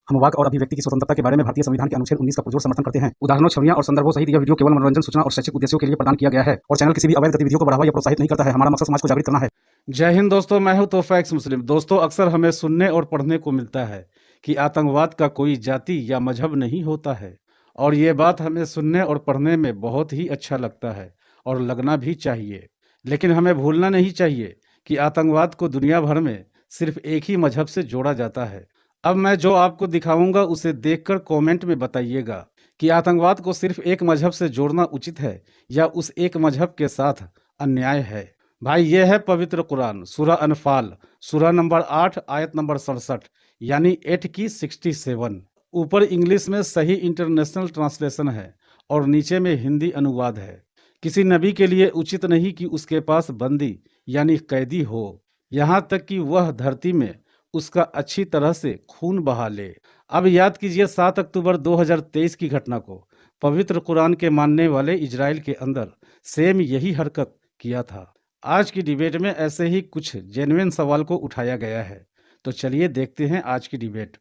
हम वाक और अभिव्यक्ति की स्वतंत्रता के बारे में भारतीय संविधान के अनुच्छेद 19 का पुरजोर समर्थन करते हैं। उदाहरणों, छवियां और संदर्भों सहित यह वीडियो केवल मनोरंजन, सूचना और शैक्षिक उद्देश्यों के लिए प्रदान किया गया है और चैनल किसी भी अवैध गतिविधियों को बढ़ावा या प्रोत्साहित नहीं करता है। हमारा मकसद समाज को जागृत करना है। जय हिंद दोस्तों, मैं हूं तोहफा एक्स मुस्लिम। दोस्तों, अक्सर हमें सुनने और पढ़ने को मिलता है कि आतंकवाद का कोई जाति या मजहब नहीं होता है, और ये बात हमें सुनने और पढ़ने में बहुत ही अच्छा लगता है और लगना भी चाहिए। लेकिन हमें भूलना नहीं चाहिए कि आतंकवाद को दुनिया भर में सिर्फ एक ही मजहब से जोड़ा जाता है। अब मैं जो आपको दिखाऊंगा उसे देखकर कमेंट में बताइएगा कि आतंकवाद को सिर्फ एक मजहब से जोड़ना उचित है या उस एक मजहब के साथ अन्याय है। भाई, ये है पवित्र कुरान, सूरह अनफाल, सूरह नंबर 8, आयत नंबर 67, यानी 8 की 67। ऊपर इंग्लिश में सही इंटरनेशनल ट्रांसलेशन है और नीचे में हिंदी अनुवाद है। किसी नबी के लिए उचित नहीं कि उसके पास बंदी यानी कैदी हो, यहाँ तक कि वह धरती में उसका अच्छी तरह से खून बहा ले। अब याद कीजिए 7 अक्टूबर 2023 की घटना को। पवित्र कुरान के मानने वाले इजराइल के अंदर सेम यही हरकत किया था। आज की डिबेट में ऐसे ही कुछ जेन्युइन सवाल को उठाया गया है, तो चलिए देखते हैं आज की डिबेट।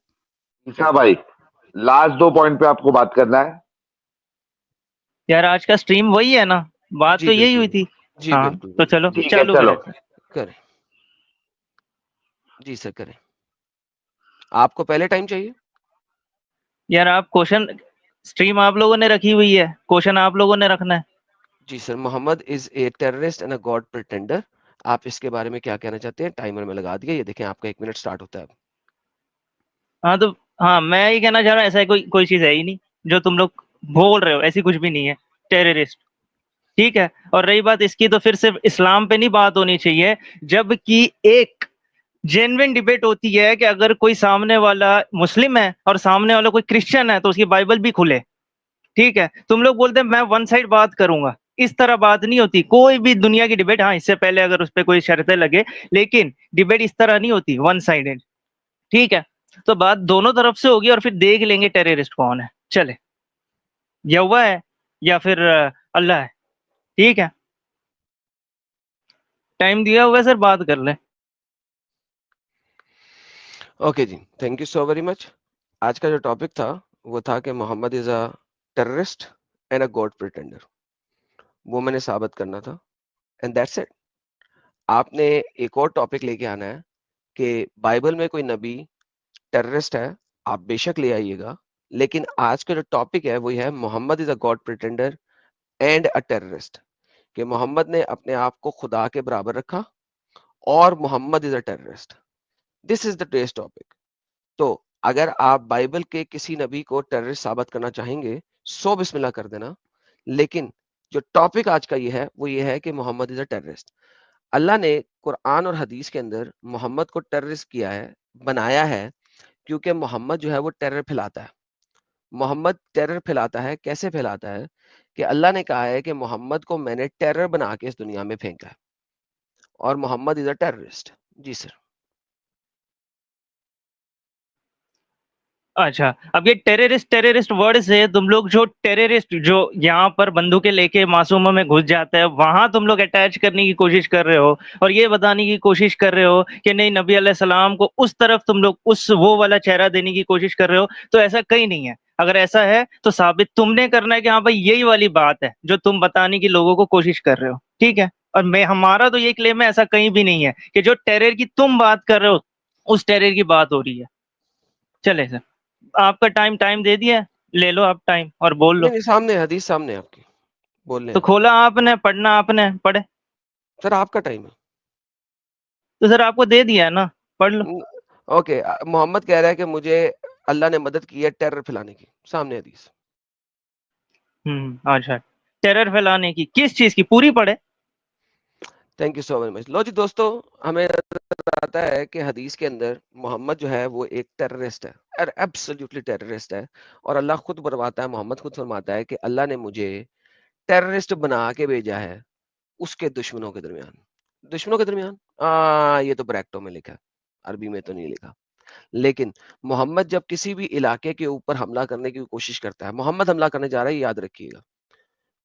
ईशा भाई, लास्ट 2 पॉइंट पे आपको बात करना है। यार आज का स्ट्रीम वही है ना, बात जी तो यही हुई बिल्कुल। थी। जी हाँ बिल्कुल तो चलो ठीक है, चालू चलो। करें। करें। जी सर करें। आपको पहले टाइम चाहिए? यार आप क्वेश्चन, स्ट्रीम आप लोगों ने रखी हुई है, क्वेश्चन आप लोगों ने रखना है। जी sir, Muhammad is a terrorist and a god pretender. आप इसके बारे में क्या कहना चाहते हैं? टाइमर में लगा दिया, ये देखें आपका 1 मिनट स्टार्ट होता है अब। हाँ तो हाँ, मैं ये कहना चाह रहा हूँ, ऐसा कोई कोई चीज है ही नहीं जो तुम लोग बोल रहे हो, ऐसी कुछ भी नहीं है। टेररिस्ट ठीक है। और रही बात इसकी, तो फिर सिर्फ इस्लाम पे नहीं बात होनी चाहिए, जबकि एक जेन्युइन डिबेट होती है कि अगर कोई सामने वाला मुस्लिम है और सामने वाला कोई क्रिश्चियन है तो उसकी बाइबल भी खुले। ठीक है, तुम लोग बोलते हैं मैं वन साइड बात करूंगा, इस तरह बात नहीं होती कोई भी दुनिया की डिबेट। हाँ, इससे पहले अगर उस पर कोई शर्तें लगे, लेकिन डिबेट इस तरह नहीं होती, वन साइडेड। ठीक है, तो बात दोनों तरफ से होगी और फिर देख लेंगे टेररिस्ट कौन है। चले, यहोवा है या फिर अल्लाह है। ठीक है, टाइम दिया हुआ है सर, बात कर ले। ओके जी, thank you so very much. आज का जो टॉपिक था वो था कि Mohammad is a terrorist and a god pretender. वो मैंने साबित करना था, एंड दैट्स इट। आपने एक और टॉपिक लेके आना है कि बाइबल में कोई नबी टेररिस्ट है, आप बेशक ले आइएगा, लेकिन आज का जो टॉपिक है वो है Mohammad is a god pretender and a terrorist. कि मोहम्मद ने अपने आप को खुदा के बराबर रखा और Mohammad is a terrorist. This is the today's topic. तो अगर आप बाइबल के किसी नबी को टेररिस्ट साबित करना चाहेंगे, सो बिस्मिल्लाह कर देना, लेकिन जो टॉपिक आज का ये है वो ये है कि मोहम्मद इज अ टेररिस्ट। अल्लाह ने कुरान और हदीस के अंदर मोहम्मद को टेररिस्ट किया है, बनाया है, क्योंकि मोहम्मद जो है वो टेरर फैलाता है। मोहम्मद टेरर फैलाता है, कैसे फैलाता है? कि अल्लाह ने कहा है कि मोहम्मद को मैंने टेरर बना के इस दुनिया में फेंका है, और मोहम्मद इज अ टेररिस्ट। जी सर। अच्छा, अब ये टेररिस्ट टेररिस्ट वर्ड से तुम लोग जो टेररिस्ट जो यहाँ पर बंदूकें लेके मासूमों में घुस जाता है, वहां तुम लोग अटैच करने की कोशिश कर रहे हो और ये बताने की कोशिश कर रहे हो कि नहीं, नबी अलैहिस्सलाम को उस तरफ तुम लोग उस वो वाला चेहरा देने की कोशिश कर रहे हो। तो ऐसा कहीं नहीं है। अगर ऐसा है तो साबित तुमने करना है कि हाँ भाई यही वाली बात है जो तुम बताने की लोगों को कोशिश कर रहे हो। ठीक है, और मैं, हमारा तो ये क्लेम है, ऐसा कहीं भी नहीं है कि जो टेरर की तुम बात कर रहे हो उस टेरर की बात हो रही है। चले सर, आपका टाइम दे दिया है, ले लो आप टाइम और बोल लो। नहीं, सामने हदीस, सामने आपकी, बोल रहे तो हैं। खोला आपने, पढ़ना आपने, पढ़े। सर आपका टाइम है। तो सर आपको दे दिया है ना, पढ़ लो। ओके, मोहम्मद कह रहा है कि मुझे अल्लाह ने मदद की है टेरर फैलाने की। सामने हदीस। अच्छा, टेरर फैलाने की किस चीज की, पूरी पढ़े। Thank you so very much. लो जी दोस्तों, हमें नजर आता है कि हदीस के अंदर मोहम्मद जो है वो एक टेररिस्ट है, और एब्सोल्युटली टेररिस्ट है। और अल्लाह खुद फरमाता है, मोहम्मद खुद फरमाता है कि अल्लाह ने मुझे टेररिस्ट बना के भेजा है उसके दुश्मनों के दरमियान। दुश्मनों के दरमियान, ये तो ब्रैकेटों में लिखा है, अरबी में तो नहीं लिखा। लेकिन मोहम्मद जब किसी भी इलाके के ऊपर हमला करने की कोशिश करता है, मोहम्मद हमला करने जा रहा है, याद रखिएगा,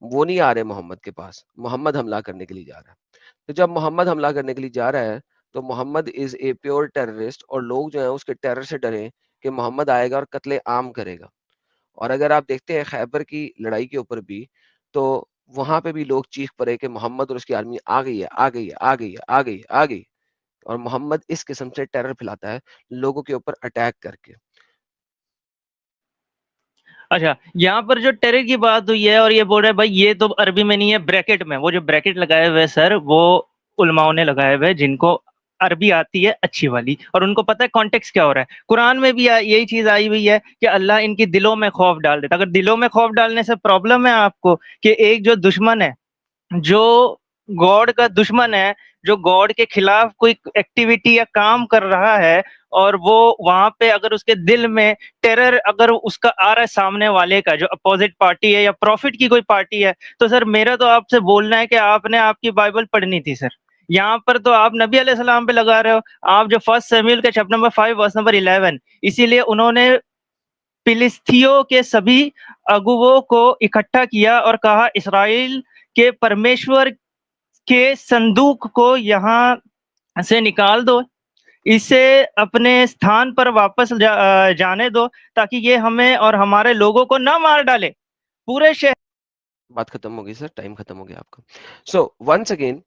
वो नहीं आ रहे मोहम्मद के पास, मोहम्मद हमला करने के लिए जा रहा है। तो जब मोहम्मद हमला करने के लिए जा रहा है तो Mohammad is a pure terrorist, और लोग जो है उसके टेरर से डरे कि मोहम्मद आएगा और कत्ले आम करेगा। और अगर आप देखते हैं खैबर की लड़ाई के ऊपर भी, तो वहां पे भी लोग चीख पड़े कि मोहम्मद और उसकी आर्मी आ गई है, आ गई है, आ गई है, आ गई है, आ गई। और मोहम्मद इस किस्म से टेरर फैलाता है लोगों के ऊपर अटैक करके। अच्छा, यहाँ पर जो टेरर की बात हुई है और ये बोल रहे हैं भाई ये तो अरबी में नहीं है, ब्रैकेट में, वो जो ब्रैकेट लगाए हुए हैं सर, वो उलमाओं ने लगाए हुए हैं जिनको अरबी आती है अच्छी वाली, और उनको पता है कॉन्टेक्स्ट क्या हो रहा है। कुरान में भी यही चीज आई हुई है कि अल्लाह इनकी दिलों में खौफ डाल देता। अगर दिलों में खौफ डालने से प्रॉब्लम है आपको कि एक जो दुश्मन है, जो गॉड का दुश्मन है, जो गॉड के खिलाफ कोई एक्टिविटी या काम कर रहा है, और वो वहां पे अगर उसके दिल में टेरर अगर उसका आ रहा है सामने वाले का, जो अपोजिट पार्टी है या प्रॉफिट की कोई पार्टी है, तो सर मेरा तो आपसे बोलना है कि आपने आपकी बाइबल पढ़नी थी सर। यहाँ पर तो आप नबी अलैहिस्सलाम पे लगा रहे हो। आप जो 1 शमूएल के चैप्टर नंबर 5 वर्स नंबर 11, इसीलिए उन्होंने फिलिस्तियों के सभी अगुवों को इकट्ठा किया और कहा इसराइल के परमेश्वर के संदूक को यहाँ से निकाल दो, इसे अपने स्थान पर वापस जाने दो, ताकि ये हमें और हमारे लोगों को ना मार डाले। पूरे शहर बात खत्म हो गई सर, टाइम खत्म हो गया आपका। सो वंस अगेन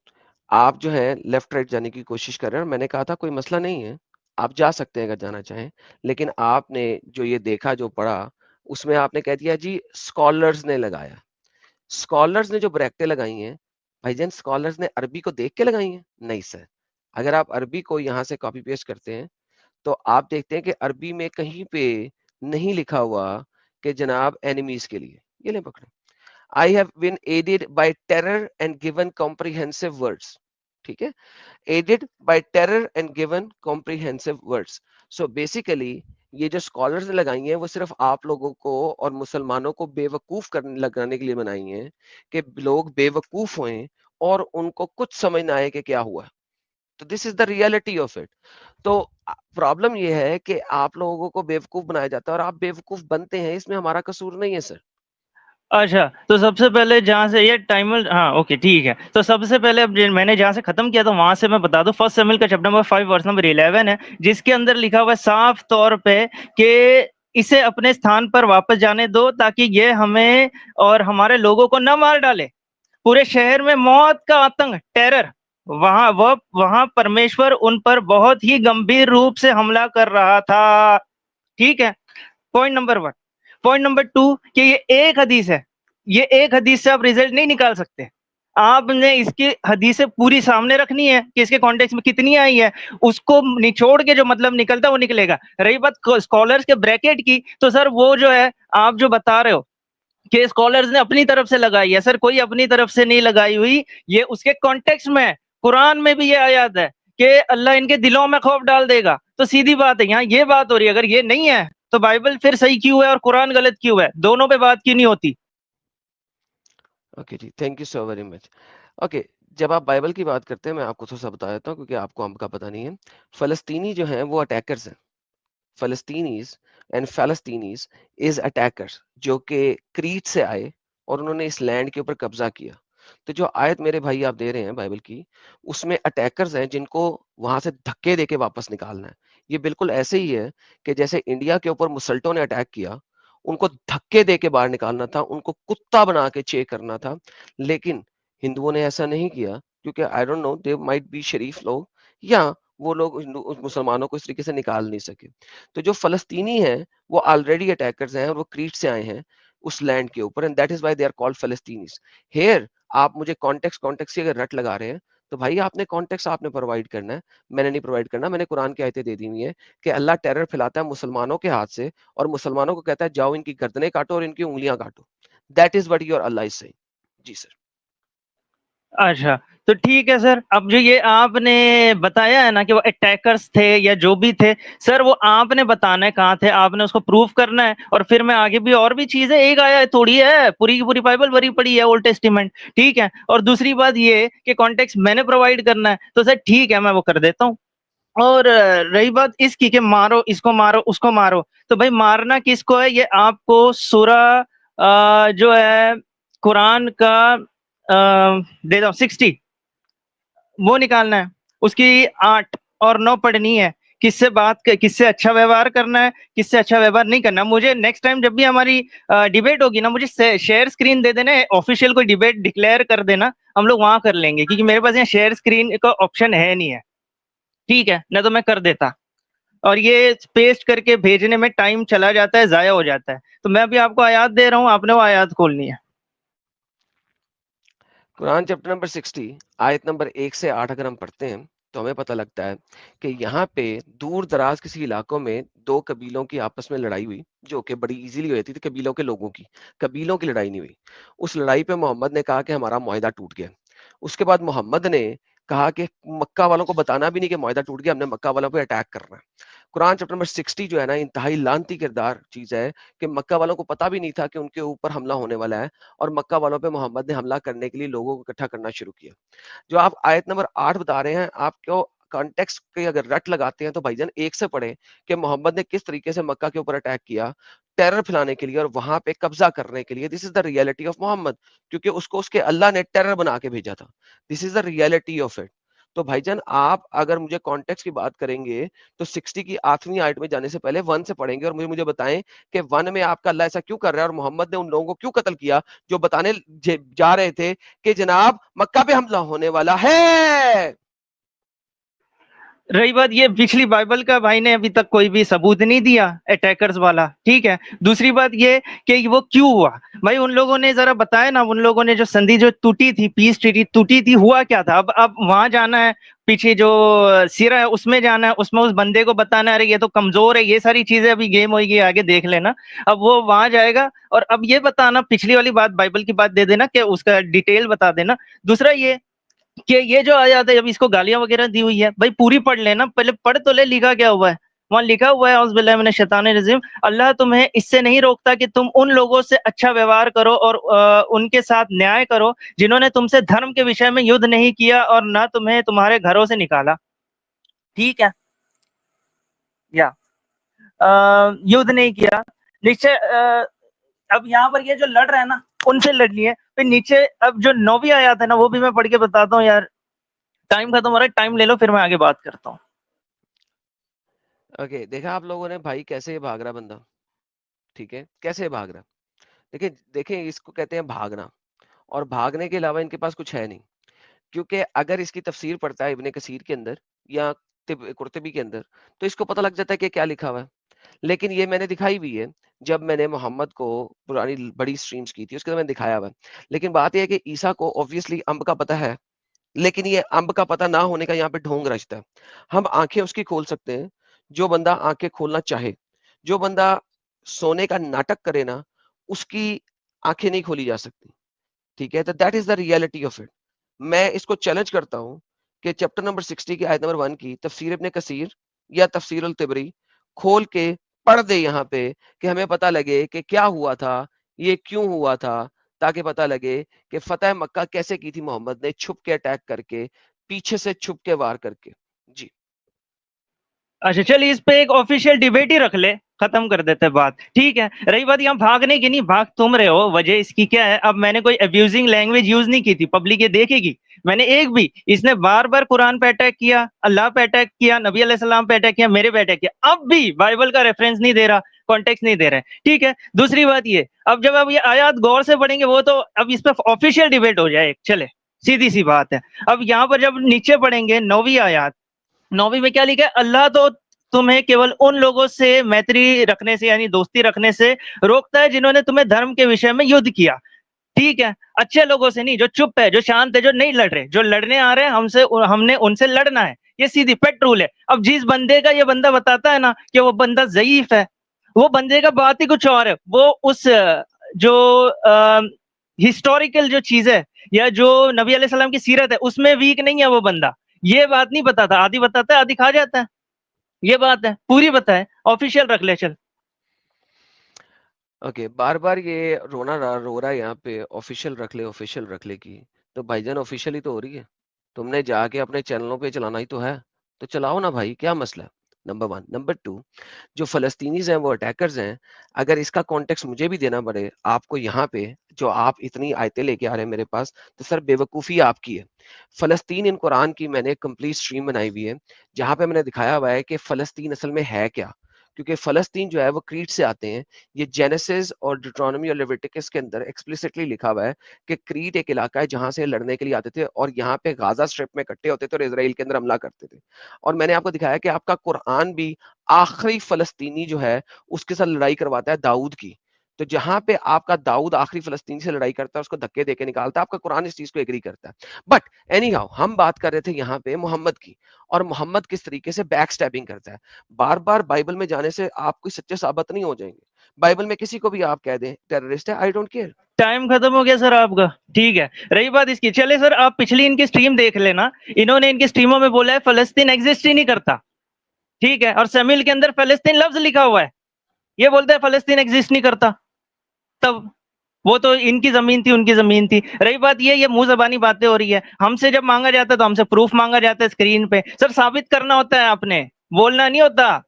आप जो है लेफ्ट राइट जाने की कोशिश कर रहे हैं, और मैंने कहा था कोई मसला नहीं है, आप जा सकते हैं अगर जाना चाहें। लेकिन आपने जो ये देखा, जो पढ़ा, उसमें आपने कह दिया जी स्कॉलर्स ने लगाया। स्कॉलर्स ने जो ब्रैकेटें लगाई हैं, भाईजान स्कॉलर्स ने अरबी को देख के लगाई हैं? नहीं सर। अगर आप अरबी को यहाँ से कॉपी पेस्ट करते हैं, तो आप देखते हैं कि अरबी में कहीं पे नहीं लिखा हुआ कि जनाब एनिमीज के लिए। ये ले पकड़े, I have been aided by terror and given comprehensive words. ठीक है, aided by terror and given comprehensive words. So basically ये जो स्कॉलर्स ने लगाई हैं वो सिर्फ आप लोगों को और मुसलमानों को बेवकूफ करने लगाने के लिए बनाई हैं कि लोग बेवकूफ हों और उनको कुछ समझ ना आए कि क्या हुआ। तो this is the reality of it. तो प्रॉब्लम ये है कि आप लोगों को बेवकूफ बनाया जाता है और आप बेवकूफ बनते हैं, इसमें हमारा कसूर नहीं है सर। अच्छा, तो सबसे पहले जहाँ से ये टाइमर, हाँ ओके ठीक है, तो सबसे पहले अब मैंने जहाँ से खत्म किया था वहां से मैं बता दूं, 1 शमूएल का चैप्टर नंबर 5 वर्स नंबर 11 है, जिसके अंदर लिखा हुआ है साफ तौर पे कि इसे अपने स्थान पर वापस जाने दो, ताकि ये हमें और हमारे लोगों को न मार डाले। पूरे शहर में मौत का आतंक, टेरर, वहां परमेश्वर उन पर बहुत ही गंभीर रूप से हमला कर रहा था। ठीक है, पॉइंट नंबर 1। पॉइंट नंबर 2 कि ये एक हदीस है, ये एक हदीस से आप रिजल्ट नहीं निकाल सकते। आपने इसकी हदीसें पूरी सामने रखनी है कि इसके कॉन्टेक्स्ट में कितनी आई है, उसको निचोड़ के जो मतलब निकलता है वो निकलेगा। रही बात स्कॉलर्स के ब्रैकेट की, तो सर वो जो है आप जो बता रहे हो कि स्कॉलर्स ने अपनी तरफ से लगाई है, सर कोई अपनी तरफ से नहीं लगाई हुई, ये उसके कॉन्टेक्स्ट में है। कुरान में भी ये आयत है कि अल्लाह इनके दिलों में खौफ डाल देगा। तो सीधी बात है, यहाँ ये बात हो रही है, अगर ये नहीं है तो बाइबल फिर सही क्यों है और कुरान गलत क्यों है? दोनों पे बात क्यों नहीं होती? ओके जी, thank you so very much. Okay, जब आप बाइबल की बात करते हैं मैं आपको थोड़ा सा बता देता हूँ क्योंकि आपको हमका पता नहीं है। फलस्तीनी जो हैं वो अटैकर्स हैं। फलस्तीनीज एंड फलस्तीनीज इज अटैकर्स जो कि क्रीट से आए और उन्होंने इस लैंड के ऊपर कब्जा किया। तो जो आयत मेरे भाई आप दे रहे हैं बाइबल की, उसमें अटैकर्स हैं जिनको वहां से धक्के देके वापस निकालना है। ये बिल्कुल ऐसे ही है कि जैसे इंडिया के ऊपर मुसल्टों ने अटैक किया, उनको धक्के देके बाहर निकालना था, उनको कुत्ता बना के चेक करना था। लेकिन हिंदुओं ने ऐसा नहीं किया क्योंकि I don't know, they might be शरीफ लोग, या वो लोग मुसलमानों को इस तरीके से निकाल नहीं सके। तो जो फलस्तीनी हैं वो ऑलरेडी अटैकर्स हैं और वो क्रीट से आए हैं उस लैंड के ऊपर, and that is why they are called फलस्तीनीज। हियर आप मुझे कॉन्टेक्स्ट की अगर रट लगा रहे हैं तो भाई आपने कॉन्टेक्स्ट आपने प्रोवाइड करना है, मैंने नहीं प्रोवाइड करना। मैंने कुरान की आयतें दे दी हुई है कि अल्लाह टेरर फैलाता है मुसलमानों के हाथ से और मुसलमानों को कहता है जाओ इनकी गर्दनें काटो और इनकी उंगलियां काटो। That is what your Allah is saying. जी सर। अच्छा, तो ठीक है सर, अब जो ये आपने बताया है ना कि वो अटैकर्स थे या जो भी थे, सर वो आपने बताना है कहाँ थे, आपने उसको प्रूव करना है, और फिर मैं आगे भी और भी चीजें, एक आया थोड़ी है, पूरी की पूरी बाइबल भरी पड़ी है, ओल्ड टेस्टिमेंट। ठीक है, और दूसरी बात ये कि कॉन्टेक्स्ट मैंने प्रोवाइड करना है, तो सर ठीक है मैं वो कर देता हूँ। और रही बात इसकी कि मारो इसको मारो उसको मारो, तो भाई मारना किसको है ये आपको सूरा जो है कुरान का दे दो 60 वो निकालना है, उसकी 8 और 9 पढ़नी है किससे किससे अच्छा व्यवहार करना है, किससे अच्छा व्यवहार नहीं करना। मुझे नेक्स्ट टाइम जब भी हमारी डिबेट होगी ना, मुझे शेयर स्क्रीन दे देना, ऑफिशियल कोई डिबेट डिक्लेयर कर देना, हम लोग वहां कर लेंगे, क्योंकि मेरे पास यहाँ शेयर स्क्रीन का ऑप्शन है नहीं है। ठीक है, ना तो मैं कर देता, और ये पेस्ट करके भेजने में टाइम चला जाता है, जाया हो जाता है। तो मैं अभी आपको आयत दे रहा हूँ, आपने वो आयत खोलनी है। कुरान चैप्टर नंबर 60 आयत नंबर 1 से 8 अगर हम पढ़ते हैं तो हमें पता लगता है कि यहाँ पे दूर दराज किसी इलाकों में दो कबीलों की आपस में लड़ाई हुई, जो कि बड़ी इजीली हुई थी कबीलों के लोगों की, कबीलों की लड़ाई नहीं हुई। उस लड़ाई पे मोहम्मद ने कहा कि हमारा मुआहिदा टूट गया। उसके बाद मोहम्मद ने कहा कि मक्का वालों को बताना भी नहीं कि मुआहिदा टूट गया, हमने मक्का वालों पे अटैक करना है। कुरान चैप्टर नंबर 60 जो है ना, इंतहाई लानती किरदार चीज है कि मक्का वालों को पता भी नहीं था कि उनके ऊपर हमला होने वाला है, और मक्का वालों पे मोहम्मद ने हमला करने के लिए लोगों को इकट्ठा करना शुरू किया। जो आप आयत नंबर 8 बता रहे हैं, आपको कॉन्टेक्स्ट के अगर रट लगाते हैं तो भाईजान एक से पढ़े कि मोहम्मद ने किस तरीके से मक्का के ऊपर अटैक किया, टेरर फैलाने के लिए और वहां पे कब्जा करने के लिए। This is the reality of Mohammad, क्योंकि उसको उसके अल्लाह ने टेरर बना के भेजा था। This is the reality of it. तो भाईजान आप अगर मुझे कॉन्टेक्स्ट की बात करेंगे तो 60 की 8वीं आयत में जाने से पहले 1 से पढ़ेंगे, और मुझे बताएं कि 1 में आपका अल्लाह ऐसा क्यों कर रहा है, और मोहम्मद ने उन लोगों को क्यों कत्ल किया जो बताने जा रहे थे कि जनाब मक्का पे हमला होने वाला है। रही बात ये, पिछली बाइबल का भाई ने अभी तक कोई भी सबूत नहीं दिया अटैकर्स वाला। ठीक है, दूसरी बात ये कि वो क्यों हुआ, भाई उन लोगों ने जरा बताया ना, उन लोगों ने जो संधि जो टूटी थी, पीस ट्रीटी टूटी थी, हुआ क्या था। अब वहां जाना है, पीछे जो सिरा है उसमें जाना है, उसमें उस बंदे को बताना है, अरे ये तो कमजोर है, ये सारी चीजें अभी गेम होगी, आगे देख लेना। अब वो वहां जाएगा, और अब ये बताना, पिछली वाली बात बाइबल की बात दे देना कि उसका डिटेल बता देना। दूसरा ये कि ये जो आयत है, जब इसको गालियां वगैरह दी हुई है, भाई पूरी पढ़ लेना, पहले पढ़ तो ले, लिखा क्या हुआ है वहां। लिखा हुआ है औज़ु बिल्लाहि मिनश शैतानिर रजीम, अल्लाह तुम्हें इससे नहीं रोकता कि तुम उन लोगों से अच्छा व्यवहार करो और उनके साथ न्याय करो जिन्होंने तुमसे धर्म के विषय में युद्ध नहीं किया और ना तुम्हें तुम्हारे घरों से निकाला। ठीक है, या युद्ध नहीं किया निश्चय। अब यहाँ पर ये जो लड़ रहे हैं ना, उनसे लड़नी है। फिर नीचे अब जो 9वीं आयत है ना, वो भी मैं पढ़ के बताता हूँ यार, टाइम खत्म हो रहा है, टाइम ले लो, फिर मैं आगे बात करता हूँ। ओके, देखा आप लोगों ने भाई कैसे भाग रहा बंदा, ठीक है, कैसे भाग रहा। देखिए देखिए, इसको कहते हैं भागना, और भागने के अलावा इनके पास कुछ है नहीं। क्योंकि अगर इसकी तफसीर पढ़ता है इब्ने कसीर के अंदर या कुर्तबी के अंदर, तो इसको पता लग जाता है कि क्या लिखा हुआ है। लेकिन ये मैंने दिखाई भी है, जब मैंने मोहम्मद को पुरानी बड़ी स्ट्रीम्स की थी उसके अंदर मैंने दिखाया हुआ है। लेकिन बात यह है कि ईसा को ऑब्वियसली अम्ब का पता है, लेकिन ये अम्ब का पता ना होने का यहाँ पे ढोंग रचता है। हम आंखें उसकी खोल सकते हैं जो बंदा आंखें खोलना चाहे। जो बंदा सोने का नाटक करे ना, उसकी आंखें नहीं खोली जा सकती। ठीक है, तो that is the reality of it. मैं इसको चैलेंज करता हूं कि चैप्टर नंबर 60 की आयत नंबर 1 की तफसीर इब्ने कसीर या तफसीर अल तिबरी खोल के पढ़ दे यहाँ पे, कि हमें पता लगे कि क्या हुआ था, ये क्यों हुआ था, ताकि पता लगे कि फतेह मक्का कैसे की थी मोहम्मद ने, छुप के अटैक करके, पीछे से छुप के वार करके। जी अच्छा चलिए, इस पे एक ऑफिशियल डिबेट ही रख ले, खत्म कर देते हैं बात। ठीक है, रही बात यहाँ भागने की, नहीं भाग तुम रहे हो, वजह इसकी क्या है। अब मैंने कोई अब्यूजिंग लैंग्वेज यूज नहीं की थी, पब्लिक ये देखेगी। मैंने एक भी, इसने बार बार कुरान पे अटैक किया, अल्लाह पे अटैक किया, नबी अलैहि सलाम पे अटैक किया, मेरे पे अटैक किया, अब भी बाइबल का रेफरेंस नहीं दे रहा, कॉन्टेक्स्ट नहीं दे रहा है। ठीक है, दूसरी बात ये, अब जब अब ये आयात गौर से पढ़ेंगे, वो तो अब इस पे ऑफिशियल डिबेट हो जाए, चले सीधी सी बात है। अब यहाँ पर जब नीचे पढ़ेंगे 9वीं आयत, 9वीं में क्या लिखा है, अल्लाह तो तुम्हें केवल उन लोगों से मैत्री रखने से यानी दोस्ती रखने से रोकता है जिन्होंने तुम्हें धर्म के विषय में युद्ध किया। ठीक है, अच्छे लोगों से नहीं, जो चुप है, जो शांत है, जो नहीं लड़ रहे, जो लड़ने आ रहे हैं हमसे, हमने उनसे लड़ना है, ये सीधी पेट रूल है। अब जिस बंदे का ये बंदा बताता है ना कि वो बंदा ज़ईफ है, वो बंदे का बात ही कुछ और है। वो उस जो हिस्टोरिकल जो चीज है या जो नबी अलैहि सलाम की सीरत है उसमें वीक नहीं है वो बंदा। ये बात नहीं बताता, आधी बताता है आधी खा जाता है। ये बात है, पूरी बताए, ऑफिशियल रख ले चल। ओके, बार बार ये रो रहा है यहाँ पे, ऑफिशियल रख ले, ऑफिशियल रख ले की। तो भाईजान ऑफिशियल ही तो हो रही है, तुमने जाके अपने चैनलों पे चलाना ही तो है, तो चलाओ ना भाई, क्या मसला है। नंबर 1। नंबर 2, जो फ़लस्तीनीज़ हैं वो अटैकर्स हैं। अगर इसका कॉन्टेक्स्ट मुझे भी देना पड़े आपको यहाँ पे, जो आप इतनी आयतें लेके आ रहे हैं मेरे पास, तो सर बेवकूफ़ी आपकी है। फ़लस्तीन इन कुरान की मैंने कंप्लीट स्ट्रीम बनाई हुई है, जहाँ पे मैंने दिखाया हुआ है कि फ़लस्तीन असल में है क्या? क्योंकि फ़लस्तीन जो है वो क्रीट से आते हैं। ये जेनेसिस और deuteronomy और लेविटिकस के अंदर एक्सप्लिसिटली लिखा हुआ है कि क्रीट एक इलाका है जहाँ से लड़ने के लिए आते थे और यहाँ पे गाज़ा स्ट्रिप में इकट्ठे होते थे और इज़राइल के अंदर हमला करते थे। और मैंने आपको दिखाया कि आपका कुरान भी आखिरी फ़लस्तीनी जो है उसके साथ लड़ाई करवाता है दाऊद की। तो जहाँ पे आपका दाऊद आखिरी फ़लस्तीनी से लड़ाई करता है, उसको धक्के देके निकालता है, आपका कुरान इस चीज़ को एग्री करता है। बट एनी हाउ हम बात कर रहे थे यहाँ पे मोहम्मद की, और मोहम्मद किस तरीके से बैक स्टैबिंग करता है। बार-बार बाइबल में जाने से आप कोई सच्चे साबित नहीं हो जाएंगे। बाइबल में किसी को भी आप कह दें टेररिस्ट है, आई डोंट केयर। टाइम खत्म हो गया सर आपका। ठीक है, रही बात इसकी, चले सर आप पिछली इनकी स्ट्रीम देख लेना। इन्होंने इनकी स्ट्रीमों में बोला है फलस्तीन एग्जिस्ट ही नहीं करता, ठीक है, और समील के अंदर फलस्तीन लफ्ज लिखा हुआ है। ये बोलते हैं फलस्तीन एग्जिस्ट नहीं करता। तब वो तो इनकी जमीन थी, उनकी जमीन थी। रही बात ये मुंह जबानी बातें हो रही है। हमसे जब मांगा जाता है तो हमसे प्रूफ मांगा जाता है स्क्रीन पे। सर साबित करना होता है, आपने बोलना नहीं होता,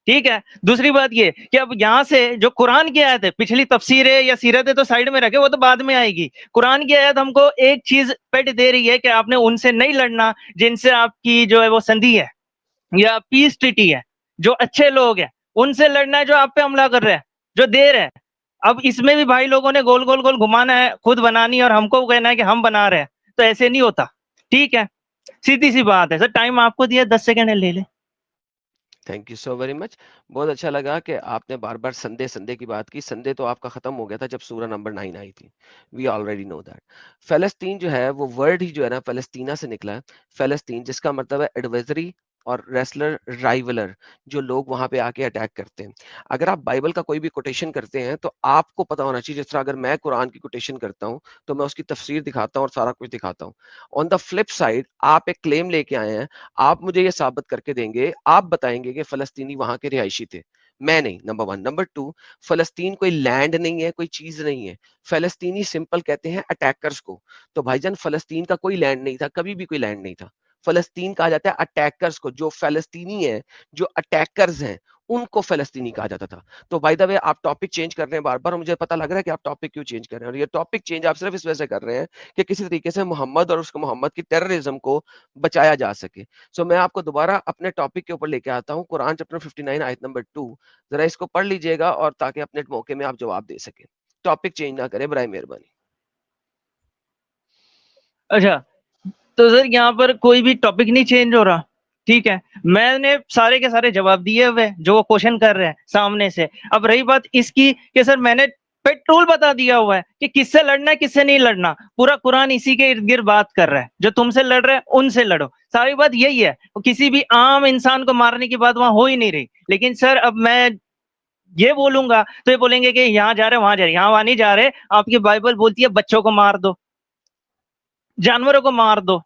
ठीक है। दूसरी बात ये कि अब यहाँ से जो कुरान की आयत है, पिछली तफसीरें या सीरतें तो साइड में रखे, वो तो बाद में आएगी। कुरान की आयत हमको एक चीज पेट दे रही है कि आपने उनसे नहीं लड़ना जिनसे आपकी जो है वो संधि है या पीस ट्रीटी है, जो अच्छे लोग हैं उनसे लड़ना है, जो आप पे हमला कर रहे हैं, जो दे रहे हैं। अब इसमें भी भाई लोगों ने गोल गोल गोल घुमाना है, खुद बनानी है और हमको कहना है कि हम बना रहे हैं, तो ऐसे नहीं होता, ठीक है। सीधी सी बात है। सर टाइम आपको दिया, 10 सेकंड ले ले। Thank you so very much. बहुत अच्छा लगा कि आपने बार-बार संडे संडे की बात की। संडे तो आपका खत्म हो गया था जब सूरह नंबर 9 आई थी। We already know that. फ़लस्तीन जो है वो वर्ड ही जो है ना फ़लस्तीना से निकला है। फ़लस्तीन जिसका मतलब है एडवर्सरी और रेसलर, राइवलर, जो लोग वहाँ पे आके अटैक करते हैं। अगर आप बाइबल का कोई भी कोटेशन करते हैं तो आपको पता होना चाहिए, जिस तरह अगर मैं कुरान की कोटेशन करता हूँ तो मैं उसकी तफसीर दिखाता हूँ और सारा कुछ दिखाता हूँ। ऑन द फ्लिप साइड आप एक क्लेम लेके आए हैं, आप मुझे ये साबित करके देंगे, आप बताएंगे कि फ़लस्तीनी वहाँ के रिहायशी थे, मैं नहीं। नंबर 1। नंबर 2, फ़लस्तीन कोई लैंड नहीं है, कोई चीज़ नहीं है। फ़लस्तीनी सिंपल कहते हैं अटैकर्स को। तो भाईजान फ़लस्तीन का कोई लैंड नहीं था, कभी भी कोई लैंड नहीं था। फ़लस्तीन कहा जाता है अटैकर्स को, जो फ़लस्तीनी हैं, जो अटैकर्स हैं, उनको फ़लस्तीनी कहा जाता था। तो बाय द वे आप टॉपिक चेंज कर रहे हैं बार-बार, और मुझे पता लग रहा है कि आप टॉपिक क्यों चेंज कर रहे हैं, और ये टॉपिक चेंज आप सिर्फ इस वजह से कर रहे हैं कि किसी तरीके से मोहम्मद और उसको मोहम्मद की टेररिज्म को बचाया जा सके। सो मैं आपको दोबारा अपने टॉपिक के ऊपर लेके आता हूँ, कुरान चैप्टर 59 आयत नंबर 2। ज़रा इसको पढ़ लीजिएगा और ताकि अपने मौके में आप जवाब दे सकें। टॉपिक चेंज ना करें बराए मेहरबानी। अच्छा, तो सर यहाँ पर कोई भी टॉपिक नहीं चेंज हो रहा, ठीक है। मैंने सारे के सारे जवाब दिए हुए जो वो क्वेश्चन कर रहे हैं सामने से। अब रही बात इसकी कि सर मैंने पेट्रोल बता दिया हुआ है कि किससे लड़ना है, किससे नहीं लड़ना। पूरा कुरान इसी के इर्द गिर्द बात कर रहा है, जो तुमसे लड़ रहे हैं उनसे लड़ो। सारी बात यही है। किसी भी आम इंसान को मारने की बात वहां हो ही नहीं रही। लेकिन सर अब मैं ये बोलूंगा तो ये बोलेंगे कि यहाँ जा रहे वहां जा रहे, यहाँ वहां नहीं जा रहे। आपकी बाइबल बोलती है बच्चों को मार दो, जानवरों को मार दो।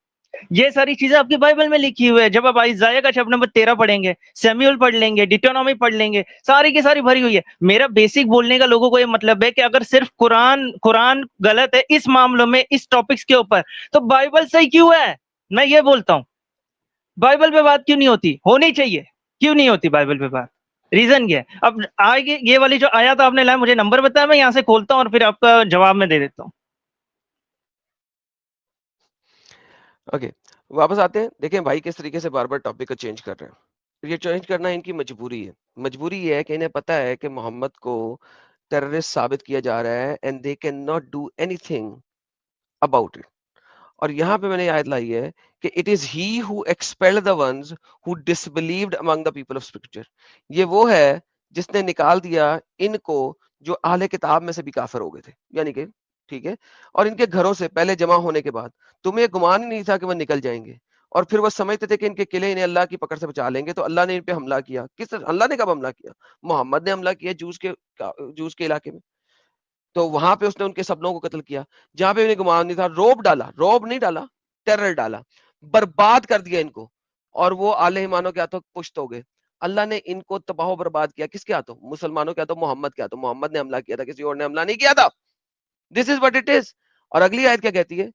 ये सारी चीजें आपकी बाइबल में लिखी हुई है। जब आप इसाइया का चैप्टर नंबर 13 पढ़ेंगे, सैमुअल पढ़ लेंगे, डिटोनॉमी पढ़ लेंगे, सारी की सारी भरी हुई है। मेरा बेसिक बोलने का लोगों को ये मतलब है कि अगर सिर्फ कुरान कुरान गलत है इस मामलों में, इस टॉपिक्स के ऊपर, तो बाइबल सही क्यों है? मैं ये बोलता हूँ, बाइबल पे बात क्यों नहीं होती? होनी चाहिए, क्यों नहीं होती बाइबल पे बात? रीजन क्या है? अब आगे ये वाली जो आयत आपने लाया, मुझे नंबर बताया, मैं यहाँ से खोलता हूँ और फिर आपका जवाब मैं दे देता हूँ। ओके, वापस आते हैं। देखें भाई किस तरीके से बार-बार टॉपिक को चेंज कर रहे हैं। ये चेंज करना इनकी मजबूरी है। मजबूरी ये है कि इन्हें पता है कि मोहम्मद को टेररिस्ट साबित किया जा रहा है and they can not do anything about it. और यहाँ पे मैंने आयत लाई है कि it is he who expelled the ones who disbelieved among the people of scripture. ये वो है जिसने निकाल दिया इनको जो अहले किताब में से भी काफिर हो गए थे, यानी कि ठीक है, और इनके घरों से पहले जमा होने के बाद तुम्हें ये गुमान ही नहीं था कि वो निकल जाएंगे, और फिर वो समझते थे कि इनके किले इन्हें अल्लाह की पकड़ से बचा लेंगे, तो अल्लाह ने इन पे हमला किया। किस अल्लाह ने कब हमला किया? मोहम्मद ने हमला किया जूस के इलाके में। तो वहां पे उसने उनके सब लोगों को कत्ल किया। जहां पे उन्हें गुमान नहीं था, रोब डाला, रोब नहीं डाला, टेरर डाला, बर्बाद कर दिया इनको, और वो आले ईमानों के हाथों पुश्त हो गए। अल्लाह ने इनको तबाह बर्बाद किया। किसके हाथों? मुसलमानों के हाथों, मोहम्मद के हाथों। मोहम्मद ने हमला किया था, किसी और ने हमला नहीं किया था। This is what it is. और अगली आयत क्या कहती है?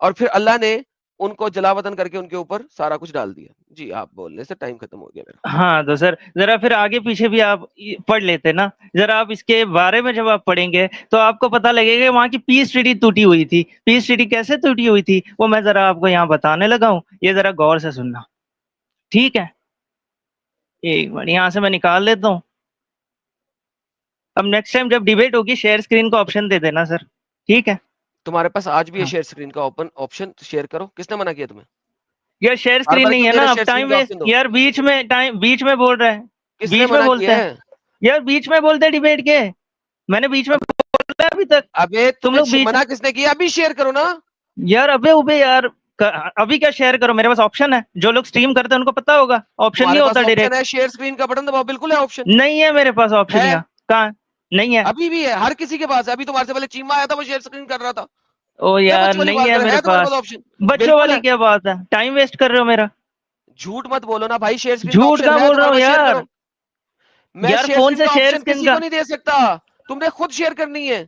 और फिर अल्लाह ने उनको जलावतन करके उनके ऊपर सारा कुछ डाल दिया। जी, आप बोलने से टाइम खत्म हो गया मेरा। हाँ, तो सर ज़रा फिर आगे पीछे भी आप पढ़ लेते ना। ज़रा आप इसके बारे में जब आप पढ़ेंगे तो आपको पता लगेगा कि वहाँ की पीस ट्रीटी टूटी हुई थी। पीस ट्रीटी कैसे टूटी हुई थी वो मैं ज़रा आपको यहाँ बताने लगा हूँ, ये ज़रा गौर से सुनना। ठीक है? एक मिनट यहाँ से मैं निकाल लेता हूँ। अब नेक्स्ट टाइम जब डिबेट होगी शेयर स्क्रीन का ऑप्शन दे देना सर, ठीक है? तुम्हारे पास आज भी है हाँ। शेयर स्क्रीन का ओपन ऑप्शन, शेयर करो। किसने मना किया तुम्हें? यार शेयर बार स्क्रीन बार नहीं क्यों है दे ना, रहे अब शेयर स्क्रीन टाइम का वेस्ट ऑप्शन दो? यार बीच में बोल रहा है, किसने बीच में मना बोलते किया हैं। है? यार बीच में बोलते हैं डिबेट के, मैंने बीच में बोला अभी तक, अबे तुम तुम्हें लोग बीच मना किसने किया? अभी शेयर करो ना। यार अबे यार अभी क्या शेयर करो, मेरे पास ऑप्शन है, जो लोग स्ट्रीम करते हैं उनको पता होगा, ऑप्शन नहीं तुम्हारे पास होता ऑप्शन डायरेक्ट। है, शेयर स्क्रीन का बटन दबाओ, बिल्कुल है ऑप्शन। नहीं है मेरे पास ऑप्शन, है, यहाँ कहाँ नहीं है। अभी भी है, हर किसी के पास है। अभी तुम्हारे से पहले चीमा आया था, वो शेयर स्क्रीन कर रहा था। ओ क्या यार बच्चों वाली नहीं बात है कर रहे? मेरे है तुम्हारे पास पास, ऑप्शन? बच्चों बिल्कुल वाली है। क्या बात है, टाइम वेस्ट कर रहे हो मेरा। झूठ मत बोलो ना भाई, शेयर स्क्रीन का झूठ ऑप्शन कहाँ है बोल रहा तुम्हारे हूँ पास, शेयर यार। करो। मैं यार शेयर फोन स्क्रीन से का शेयर ऑप्शन स्क्रीन किसी का, को नहीं दे सकता, तुमने खुद शेयर करनी है।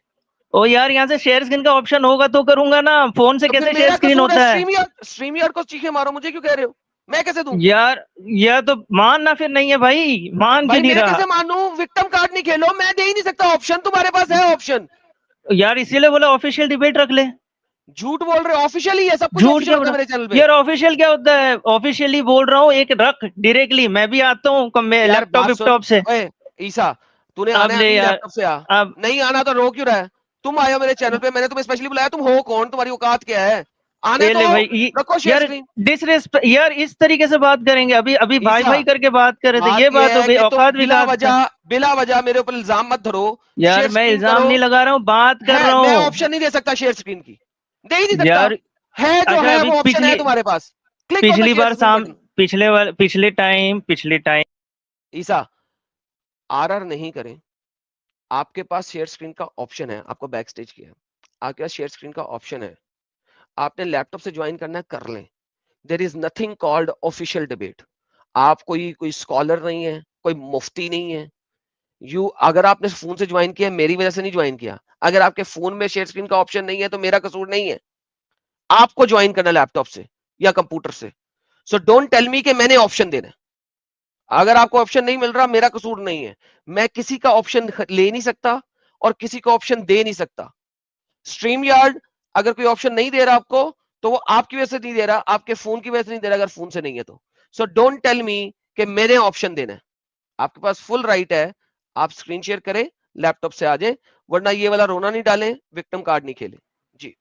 ओ यार यहाँ से शेयर स्क्रीन का ऑप्शन होगा तो करूंगा ना, फोन से तो फिर कैसे शेयर मेरा स्क्रीन कसूर है? होता है। स्ट्रीम यार्ड को चीखे मारो, मुझे क्यों कह रहे हो? मैं कैसे दूं? यार यह तो मानना फिर नहीं है भाई, मान क्यों भाई नहीं मैं रहा। कैसे मानूं? विक्टिम कार्ड नहीं खेलो, मैं दे ही नहीं सकता ऑप्शन, तुम्हारे पास है ऑप्शन। यार इसीलिए बोला ऑफिशियल डिबेट रख ले। झूठ बोल रहे हो, ऑफिशियल ही है, सब कुछ झूठ ऑफिशियल क्या होता बोला है मेरे चैनल पे। यार, ऑफिशियल क्या होता है, ऑफिशियली बोल रहा हूँ, एक रख डायरेक्टली, मैं भी आता हूँ यार लैपटॉप बात सुन, विपटॉप से। ओए ईसा, तूने अब आना है ले अभी यार, लैपटॉप से आ। अब नहीं आना तो रो क्यों रहा है? तुम आए हो मेरे चैनल पे, मैंने तुम्हें स्पेशली बुलाया, तुम हो कौन? तुम्हारी औकात क्या है? आने ये तो ले भाई रखो शेयर यार स्क्रीन। डिसरिस्पेक्ट यार, इस तरीके से बात करेंगे, अभी अभी भाई ईसा, भाई करके बात कर रहे थे, बात ये बात यह हो है गई कि तुम औकात विकात का। बिला वजह मेरे ऊपर इल्जाम मत धरो। यार शेयर मैं स्क्रीन इल्जाम करो। नहीं लगा रहा हूँ, बात कर है, रहा मैं हूँ ऑप्शन नहीं दे सकता शेयर स्क्रीन की, दे ही नहीं सकता। यार। है जो अच्छा है अभी वो ऑप्शन है पिछली तुम्हारे पास, क्लिक ऑन द पिछली शेयर बार स्क्रीन शाम बटन। पिछले टाइम ईसा, आरआर नहीं करें, आपके पास शेयर स्क्रीन का ऑप्शन है, आपको बैक स्टेज किया है, आपके पास शेयर स्क्रीन का ऑप्शन है, आपने लैपटॉप से ज्वाइन करना है, कर लें। There is nothing called official debate. आप कोई स्कॉलर नहीं है, कोई मुफ्ती नहीं है। अगर आपने फोन से ज्वाइन किया, मेरी वजह से नहीं ज्वाइन किया। अगर आपके फोन में शेयर स्क्रीन का ऑप्शन नहीं है तो मेरा कसूर नहीं है, आपको ज्वाइन करना लैपटॉप से या कंप्यूटर से। सो डोंट टेल मी कि मैंने ऑप्शन देना है। अगर आपको ऑप्शन नहीं मिल रहा, मेरा कसूर नहीं है। मैं किसी का ऑप्शन ले नहीं सकता और किसी को ऑप्शन दे नहीं सकता। स्ट्रीम यार्ड अगर कोई ऑप्शन नहीं दे रहा आपको, तो वो आपकी वजह से नहीं दे रहा, आपके फोन की वजह से नहीं दे रहा, अगर फोन से नहीं है तो। सो डोंट टेल मी कि मैंने ऑप्शन देना है। आपके पास फुल राइट है, आप स्क्रीन शेयर करें, लैपटॉप से आ जाए, वरना ये वाला रोना नहीं डालें, विक्टिम कार्ड नहीं खेलें। जी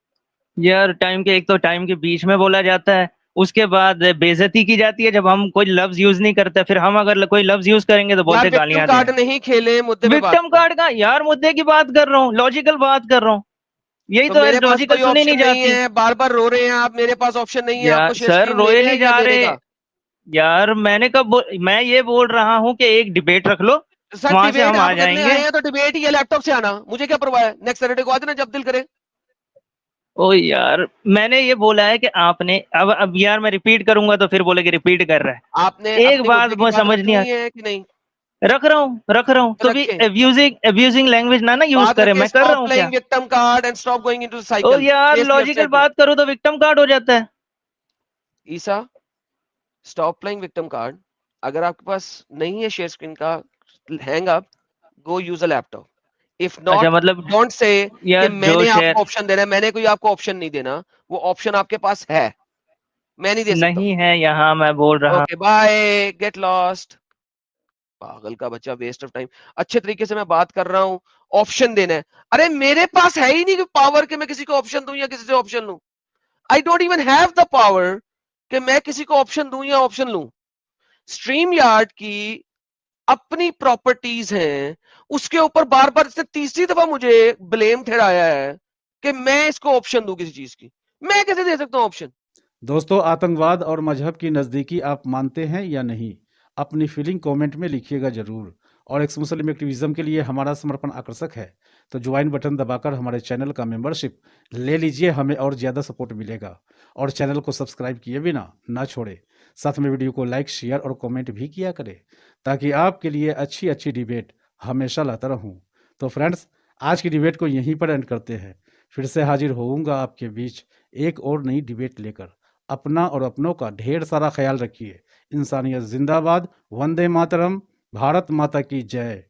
यार टाइम के, एक तो टाइम के बीच में बोला जाता है, उसके बाद बेइज्जती की जाती है जब हम कोई लफ्ज यूज नहीं करते, फिर हम अगर कोई लफ्ज यूज करेंगे तो यार, बोलते विक्टिम गालियां दे कार्ड रहे नहीं खेले, मुद्दे हैं। पे बात विक्टिम करो। कार्ड का यार, मुद्दे की बात कर रहा हूँ, लॉजिकल बात कर रहा हूँ, यही तो तो है, मेरे पास लॉजिकल कोई सुनी ऑप्शन नहीं नहीं जाती। है, बार बार रो रहे हैं आप, मेरे पास ऑप्शन नहीं है, आपको यार शेयर सर स्क्रीन रोए लेना नहीं है या जा देने रहे का? यार, मैं ये बोल रहा हूँ कि एक डिबेट रख लो, सर वहां से डिबेट हम आ आप करने जाएंगे। आए हैं तो डिबेट ही है, लैपटॉप से आना, मुझे क्या परवाह है, नेक्स्ट सैटरडे को आ जाना जब दिल करे। ओ यार मैंने ये बोला है कि आपने, अब यार मैं रिपीट करूंगा तो फिर बोलेगे रिपीट कर रहा आपने है, एक अपने बात मुद्दे की वो बात समझ नहीं रखनी आती। है कि नहीं? रख रहा हूँ तो भी रखे, अब्यूजिंग लैंग्वेज ना यूज बात करे, रखे। मैं कर रहा स्टॉप हूँ प्लेइंग क्या। Victim card and stop going into the ओ साइकिल, यार फेस द लॉजिकल अपसेटमेंट। बात करूँ तो विक्टिम कार्ड हो जाता है। Isa, stop playing victim card. अगर आपके पास नहीं है शेयर स्क्रीन का, hang up, go use a laptop. If अच्छा नॉट, मतलब डोंट से कि यार जो मैंने आपको शेयर ऑप्शन देना है, मैंने कोई आपको ऑप्शन नहीं देना, वो ऑप्शन आपके पास है, मैं नहीं दे सकता। नहीं है यहाँ, मैं बोल रहा ओके बाय, गेट लॉस्ट। पागल का बच्चा, वेस्ट ऑफ टाइम। अच्छे तरीके से मैं बात कर रहा हूं, ऑप्शन देना है। अरे मेरे पास है ही नहीं कि पावर के मैं किसी को ऑप्शन दूं या किसी से ऑप्शन लूं। I don't even have the power कि मैं किसी को ऑप्शन दूं या ऑप्शन लूं। स्ट्रीम यार्ड की अपनी प्रॉपर्टीज हैं, उसके ऊपर बार बार इसने तीसरी दफा मुझे ब्लेम ठहराया है कि मैं इसको ऑप्शन दूं किसी चीज की। मैं कैसे दे सकता हूं ऑप्शन? दोस्तों, आतंकवाद और मजहब की नज़दीकी आप मानते हैं या नहीं? अपनी फीलिंग कमेंट में लिखिएगा जरूर। और एक्स मुस्लिम एक्टिविज्म के लिए हमारा समर्पण आकर्षक है, तो ज्वाइन बटन दबाकर हमारे चैनल का मेंबरशिप ले लीजिए, हमें और ज़्यादा सपोर्ट मिलेगा। और चैनल को सब्सक्राइब किए बिना ना छोड़े, साथ में वीडियो को लाइक, शेयर और कमेंट भी किया करें, ताकि आपके लिए अच्छी अच्छी डिबेट हमेशा लाता रहूं। तो फ्रेंड्स, आज की डिबेट को यहीं पर एंड करते हैं। फिर से हाजिर होऊंगा आपके बीच एक और नई डिबेट लेकर। अपना और अपनों का ढेर सारा ख्याल रखिए। इंसानियत जिंदाबाद। वंदे मातरम। भारत माता की जय।